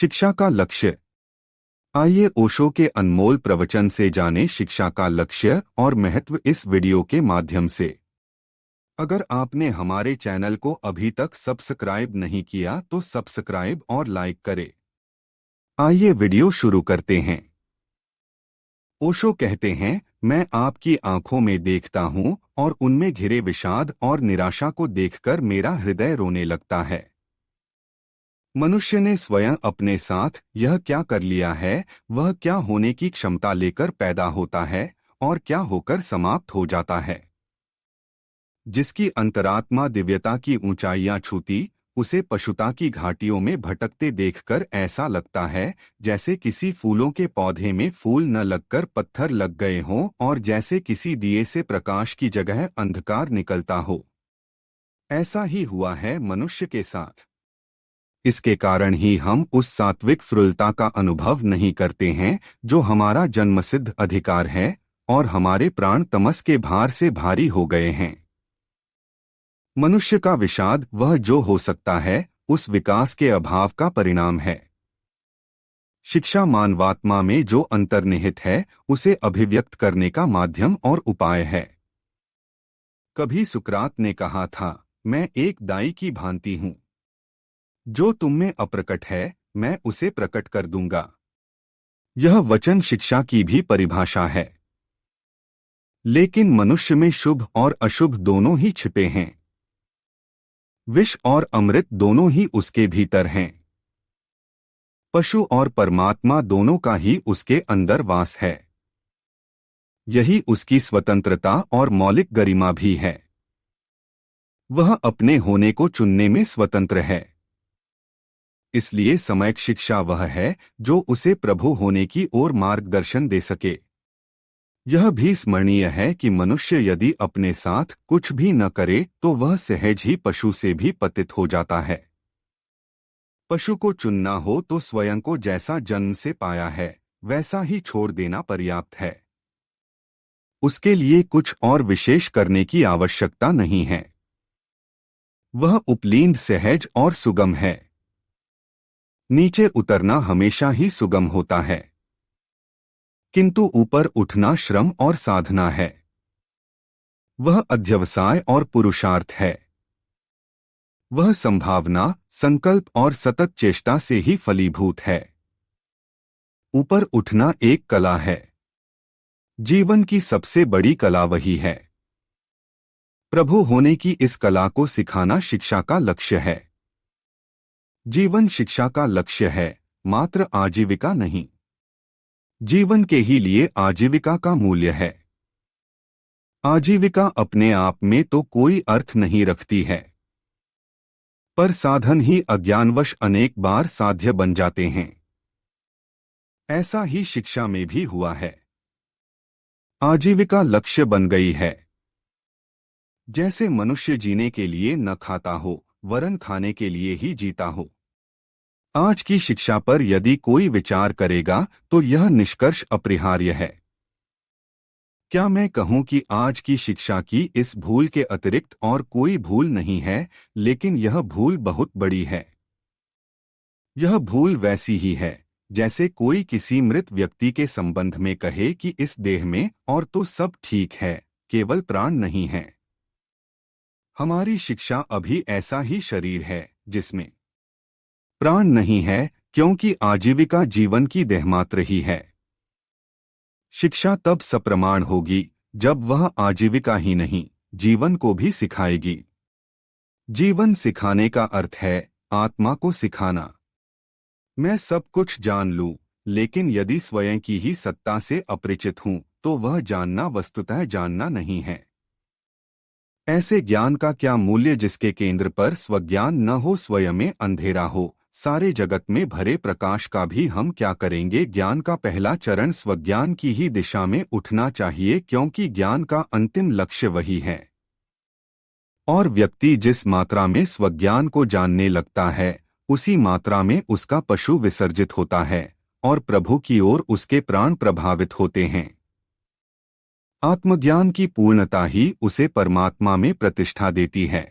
शिक्षा का लक्ष्य। आइए ओशो के अनमोल प्रवचन से जानें शिक्षा का लक्ष्य और महत्व इस वीडियो के माध्यम से। अगर आपने हमारे चैनल को अभी तक सब्सक्राइब नहीं किया तो सब्सक्राइब और लाइक करें। आइए वीडियो शुरू करते हैं। ओशो कहते हैं, मैं आपकी आंखों में देखता हूं और उनमें घिरे विषाद और निराशा को देखकर मेरा हृदय रोने लगता है। मनुष्य ने स्वयं अपने साथ यह क्या कर लिया है, वह क्या होने की क्षमता लेकर पैदा होता है और क्या होकर समाप्त हो जाता है। जिसकी अंतरात्मा दिव्यता की ऊंचाइयां छूती, उसे पशुता की घाटियों में भटकते देखकर ऐसा लगता है जैसे किसी फूलों के पौधे में फूल न लगकर पत्थर लग गए हों और जैसे किसी दिए से प्रकाश की जगह अंधकार निकलता हो। ऐसा ही हुआ है मनुष्य के साथ। इसके कारण ही हम उस सात्विक फ्रुलता का अनुभव नहीं करते हैं जो हमारा जन्मसिद्ध अधिकार है, और हमारे प्राण तमस के भार से भारी हो गए हैं। मनुष्य का विषाद वह जो हो सकता है, उस विकास के अभाव का परिणाम है। शिक्षा मानवात्मा में जो अंतर्निहित है, उसे अभिव्यक्त करने का माध्यम और उपाय है। कभी सुकरात ने कहा था, मैं एक दाई की भांति हूं। जो तुम में अप्रकट है, मैं उसे प्रकट कर दूंगा। यह वचन शिक्षा की भी परिभाषा है। लेकिन मनुष्य में शुभ और अशुभ दोनों ही छिपे हैं। विष और अमृत दोनों ही उसके भीतर हैं। पशु और परमात्मा दोनों का ही उसके अंदर वास है। यही उसकी स्वतंत्रता और मौलिक गरिमा भी है। वह अपने होने को चुनने में स्वतंत्र है। इसलिए समयक शिक्षा वह है जो उसे प्रभु होने की ओर मार्गदर्शन दे सके। यह भी स्मरणीय है कि मनुष्य यदि अपने साथ कुछ भी न करे तो वह सहज ही पशु से भी पतित हो जाता है। पशु को चुनना हो तो स्वयं को जैसा जन्म से पाया है, वैसा ही छोड़ देना पर्याप्त है। उसके लिए कुछ और विशेष करने की आवश्यकता नहीं है। वह उपलीन सहज और सुगम है। नीचे उतरना हमेशा ही सुगम होता है, किंतु ऊपर उठना श्रम और साधना है। वह अध्यवसाय और पुरुषार्थ है। वह संभावना, संकल्प और सतत चेष्टा से ही फलीभूत है। ऊपर उठना एक कला है। जीवन की सबसे बड़ी कला वही है। प्रभु होने की इस कला को सिखाना शिक्षा का लक्ष्य है। जीवन शिक्षा का लक्ष्य है, मात्र आजीविका नहीं। जीवन के ही लिए आजीविका का मूल्य है। आजीविका अपने आप में तो कोई अर्थ नहीं रखती है, पर साधन ही अज्ञानवश अनेक बार साध्य बन जाते हैं। ऐसा ही शिक्षा में भी हुआ है। आजीविका लक्ष्य बन गई है। जैसे मनुष्य जीने के लिए न खाता हो, वरन खाने के लिए ही जीता हो। आज की शिक्षा पर यदि कोई विचार करेगा तो यह निष्कर्ष अपरिहार्य है। क्या मैं कहूं कि आज की शिक्षा की इस भूल के अतिरिक्त और कोई भूल नहीं है, लेकिन यह भूल बहुत बड़ी है। यह भूल वैसी ही है जैसे कोई किसी मृत व्यक्ति के संबंध में कहे कि इस देह में और तो सब ठीक है, केवल प्राण नहीं है। हमारी शिक्षा अभी ऐसा ही शरीर है जिसमें प्राण नहीं है, क्योंकि आजीविका जीवन की देहमात्र ही है। शिक्षा तब सप्रमाण होगी जब वह आजीविका ही नहीं, जीवन को भी सिखाएगी। जीवन सिखाने का अर्थ है आत्मा को सिखाना। मैं सब कुछ जान लूं, लेकिन यदि स्वयं की ही सत्ता से अपरिचित हूं तो वह जानना वस्तुतः जानना नहीं है। ऐसे ज्ञान का क्या मूल्य जिसके केंद्र पर स्वज्ञान न हो, स्वयं में अंधेरा हो। सारे जगत में भरे प्रकाश का भी हम क्या करेंगे। ज्ञान का पहला चरण स्वज्ञान की ही दिशा में उठना चाहिए, क्योंकि ज्ञान का अंतिम लक्ष्य वही है। और व्यक्ति जिस मात्रा में स्वज्ञान को जानने लगता है, उसी मात्रा में उसका पशु विसर्जित होता है और प्रभु की ओर उसके प्राण प्रभावित होते हैं। आत्मज्ञान की पूर्णता ही उसे परमात्मा में प्रतिष्ठा देती है,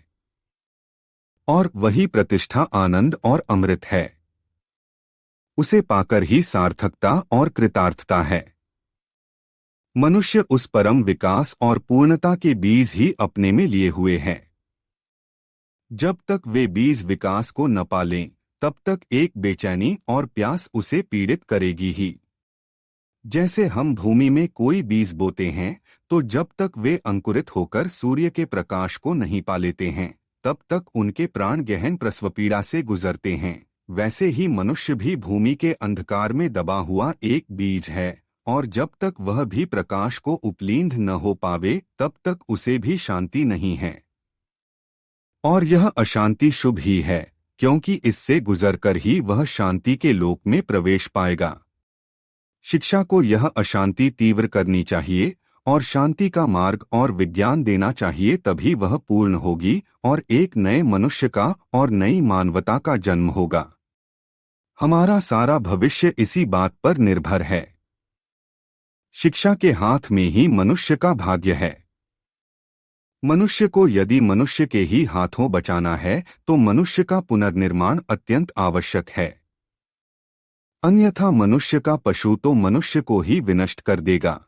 और वही प्रतिष्ठा आनंद और अमृत है। उसे पाकर ही सार्थकता और कृतार्थता है। मनुष्य उस परम विकास और पूर्णता के बीज ही अपने में लिए हुए हैं। जब तक वे बीज विकास को न पालें, तब तक एक बेचैनी और प्यास उसे पीड़ित करेगी ही। जैसे हम भूमि में कोई बीज बोते हैं, तो जब तक वे अंकुरित होकर सूर्य के प्रकाश को नहीं पा लेते हैं, तब तक उनके प्राण गहन प्रसवपीड़ा से गुजरते हैं। वैसे ही मनुष्य भी भूमि के अंधकार में दबा हुआ एक बीज है, और जब तक वह भी प्रकाश को उपलींध न हो पावे, तब तक उसे भी शांति नहीं है। और यह अशांति शुभ ही है, क्योंकि इससे गुजरकर ही वह शांति के लोक में प्रवेश पाएगा। शिक्षा को यह अशांति तीव्र करनी चाहिए और शांति का मार्ग और विज्ञान देना चाहिए, तभी वह पूर्ण होगी और एक नए मनुष्य का और नई मानवता का जन्म होगा। हमारा सारा भविष्य इसी बात पर निर्भर है। शिक्षा के हाथ में ही मनुष्य का भाग्य है। मनुष्य को यदि मनुष्य के ही हाथों बचाना है, तो मनुष्य का पुनर्निर्माण अत्यंत आवश्यक है। अन्यथा मनुष्य का पशु तो मनुष्य को ही विनष्ट कर देगा।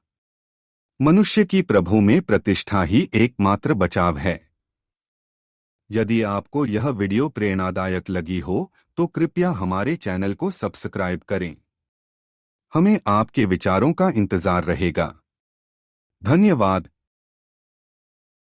मनुष्य की प्रभु में प्रतिष्ठा ही एकमात्र बचाव है। यदि आपको यह वीडियो प्रेरणादायक लगी हो, तो कृपया हमारे चैनल को सब्सक्राइब करें। हमें आपके विचारों का इंतजार रहेगा। धन्यवाद।